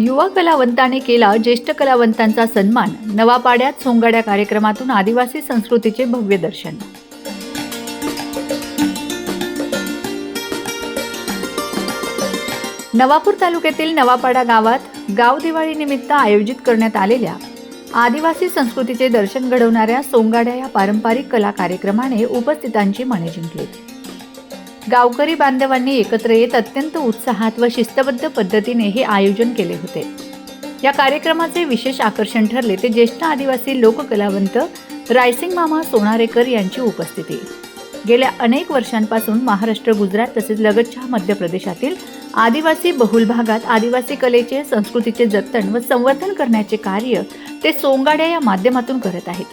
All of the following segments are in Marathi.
युवा कलावंताने केला ज्येष्ठ कलावंतांचा सन्मान। नवापाड्यात सोंगाड्या कार्यक्रमातून आदिवासी संस्कृतीचे भव्य दर्शन। नवापूर तालुक्यातील नवापाडा गावात गाव दिवाळीनिमित्त आयोजित करण्यात आलेल्या आदिवासी संस्कृतीचे दर्शन घडवणाऱ्या सोंगाड्या या पारंपरिक कला कार्यक्रमाने उपस्थितांची मने जिंकली। गावकरी बांधवांनी एकत्र येत अत्यंत उत्साहात व शिस्तबद्ध पद्धतीने हे आयोजन केले होते। या कार्यक्रमाचे विशेष आकर्षण ठरले ते ज्येष्ठ आदिवासी लोककलावंत रायसिंग मामा सोनारेकर यांची उपस्थिती। गेल्या अनेक वर्षांपासून महाराष्ट्र, गुजरात तसेच लगतच्या मध्य प्रदेशातील आदिवासी बहुल भागात आदिवासी कलेचे, संस्कृतीचे जतन व संवर्धन करण्याचे कार्य ते सोंगाड्या या माध्यमातून करत आहेत।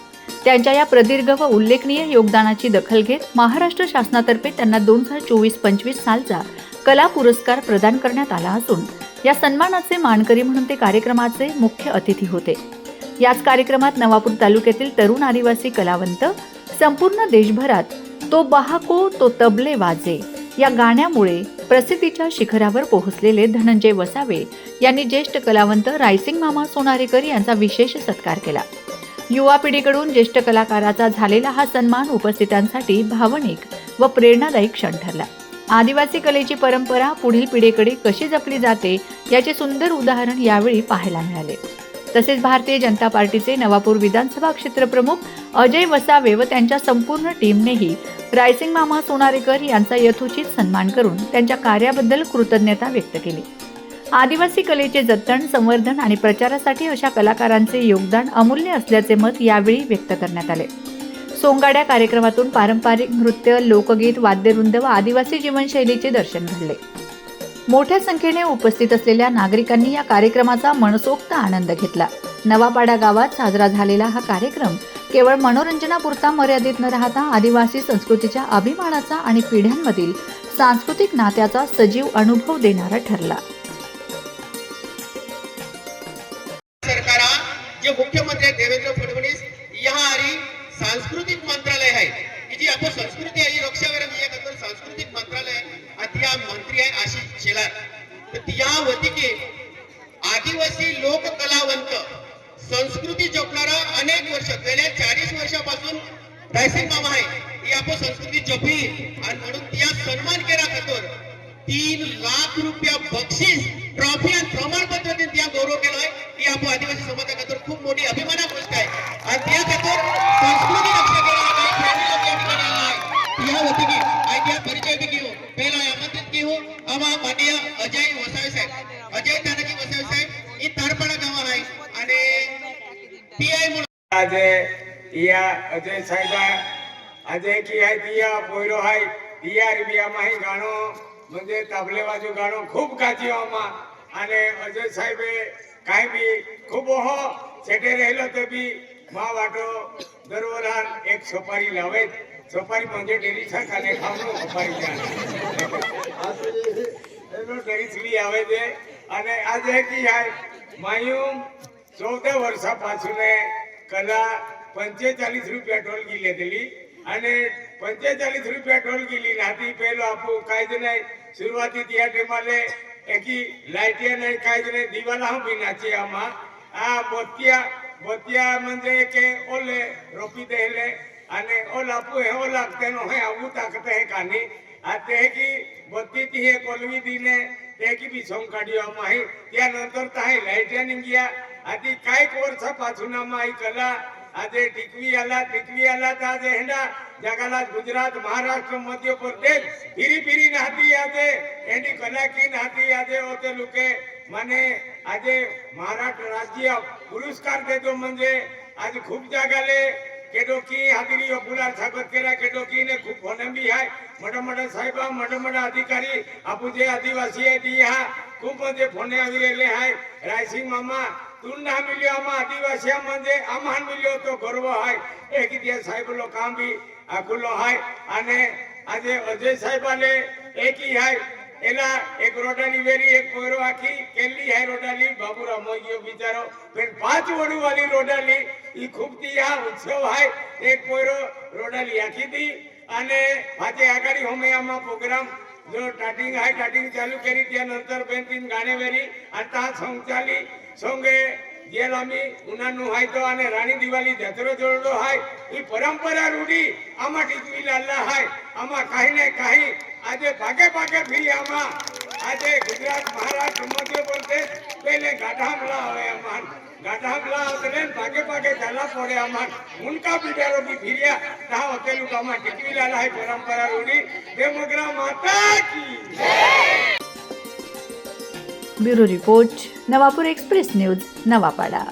त्यांच्या या प्रदीर्घ व उल्लेखनीय योगदानाची दखल घेत महाराष्ट्र शासनातर्फे त्यांना 2024-25 सालचा कला पुरस्कार प्रदान करण्यात आला असून या सन्मानाचे मानकरी म्हणून ते कार्यक्रमाचे मुख्य अतिथी होते। याच कार्यक्रमात नवापूर तालुक्यातील तरुण आदिवासी कलावंत संपूर्ण देशभरात तो बहाको तो तबले वाजे या गाण्यामुळे प्रसिद्धीच्या शिखरावर पोहोचलेले धनंजय वसावे यांनी ज्येष्ठ कलावंत रायसिंग मामा सोनारेकर यांचा विशेष सत्कार केला। युवा पिढीकडून ज्येष्ठ कलाकाराचा झालेला हा सन्मान उपस्थितांसाठी भावनिक व प्रेरणादायी क्षण ठरला। आदिवासी कलेची परंपरा पुढील पिढीकडे कशी जपली जाते याचे सुंदर उदाहरण यावेळी पाहायला मिळाले। तसेच भारतीय जनता पार्टीचे नवापूर विधानसभा क्षेत्रप्रमुख अजय वसावे व त्यांच्या संपूर्ण टीमनेही रायसिंग मामा सोनारेकर यांचा यथोचित सन्मान करून त्यांच्या कार्याबद्दल कृतज्ञता व्यक्त केली। आदिवासी कलेचे जतन, संवर्धन आणि प्रचारासाठी अशा कलाकारांचे योगदान अमूल्य असल्याचे मत यावेळी व्यक्त करण्यात आले। सोंगाड्या कार्यक्रमातून पारंपरिक नृत्य, लोकगीत, वाद्यवृंद व आदिवासी जीवनशैलीचे दर्शन घडले। मोठ्या संख्येने उपस्थित असलेल्या नागरिकांनी या कार्यक्रमाचा मनसोक्त आनंद घेतला। नवापाडा गावात साजरा झालेला हा कार्यक्रम केवळ मनोरंजनापुरता मर्यादित न राहता आदिवासी संस्कृतीच्या अभिमानाचा आणि पिढ्यांमधील सांस्कृतिक नात्याचा सजीव अनुभव देणारा ठरला। जे मुख्यमंत्री देवेंद्र फडणवीस यारी सांस्कृतिक मंत्रालय आहे की जी आपण संस्कृती आहे रक्षावरण याबद्दल सांस्कृतिक मंत्रालय अतिया मंत्री आहे आशिष शेलार। तर त्या वतीने आदिवासी लोक कलावंत संस्कृती जपणारा अनेक वर्ष गेल्या 40 वर्षापासून रायसिंग मामा आहे ही आपण संस्कृती जपली आणि म्हणून त्या सन्मान केला खातर 3 लाख रुपया बक्षीस, ट्रॉफी आणि प्रमाणपत्र देऊन त्या गौरव केलाय। ही आपण आदिवासी समाजाखातर खूप मोठी अभिमानाची गोष्ट आहे आणि त्या खातर संस्कृती रक्षा करायला काही फॅमिली लोक या ठिकाणी आलाय। या वतीने आयत्या परिचय बी घेऊ पहिला आमंत्रित घेऊ आम्हा माननीय अजय वसावे साहेब, अजय तानाजी वसावे साहेब ही तारपाडा गाव आहे आणि पीआय म्हणून आज या अजय साहेब अजय की आहे दिया पोयरो आहे दिया रिबिया माही गाणो म्हणजे तबले वाजू गाणो खूप गाची आमा आणि अजय साहेब काय बी खूप हो छेटे राहिलो तर बी मा वाटो दरवरान एक सोपारी लावेत। सोपारी म्हणजे डेरीचा खाणे खाऊन सोपारी डेरीचली आवे दे आणि आज हे की आहे मायूम 14 वर्षापासून कला 45 रुपया टोल गेली दिली आणि 45 रुपया टोल गेली नाती पहिलो आपू कायच नाही सुरुवाती त्या टेमाले एकी लाईटिया नाही कायच नाही दिवाला हम भी नाची आम्हा आ बोतिया म्हणजे के ओले रोपी देले आणि ओल आपू हे ओल लागते नो हे आऊ ताकत है कानी आते है की बोती ती हे कोलवी दिने ते की भी सोंग काढियो आम्हा ही त्यानंतर ताहे लाईटिया निघिया आधी काय वर्षापासून आम्हा ही कला आजे टिकवी आला तर आज हेंडा जगाला गुजरात, महाराष्ट्र, मध्य प्रदेश फिरी नाती आजे एंडी कला की नाती आजे होते लोके माने आजे महाराष्ट्र राज्य पुरस्कार देतो म्हणजे आज खूप जागाले केडो की हादिरी गुलाल स्वागत केला केडो की ने खूप होणं बी आहे मोठा साहेब मोठा अधिकारी आपू जे आदिवासी आहे ती हा खूप म्हणजे फोने आविलेले आहे। रायसिंग मामा तुंडा मिलियो आम्हा आदिवासी म्हणजे आम्हान मिलियो तो गर्व आहे एक त्या साहेब लोकां बी आकुलो आहे आणि आज अजय साहेबाले एक ही आहे एला एक रोडाली वेरी एक पोयरो आखी केली है रोडाली बाबूराव मोगियो बिचारो पण 5 वडू वाली रोडाली ही खूप ती हा उत्सव आहे एक पोयरो रोडाली आखी दी आणि माझे आगाडी होमे आम्हा प्रोग्राम जो स्टार्टिंग आहे स्टार्टिंग चालू केली त्यानंतर 2-3 गाणे वेरी आता सोंग चाली सोंगे जेल आम्ही उन्हानु हाय तो आणि राणी दिवाळी जत्रो जोडलो हाय ही परंपरा रूढी आम्हा टिकवी लाला हाय आम्हा काही नाही काही આજે ભાગે ભાગે ફરી આમાં આજે ગુજરાત મહારાષ્ટ્ર મધ્ય પ્રદેશ પહેલે ગાઢામલા આવે અમાર ગાઢામલા આવતને ભાગે ભાગે ચાલા પડે અમાર ઉનકા બિચારો બી ફિર્યા તા હોટેલું કામા ટીકવીલા લાય પરંપરા રૂડી દેમગ્રા માતા की bureau report Navapur express news Navapada.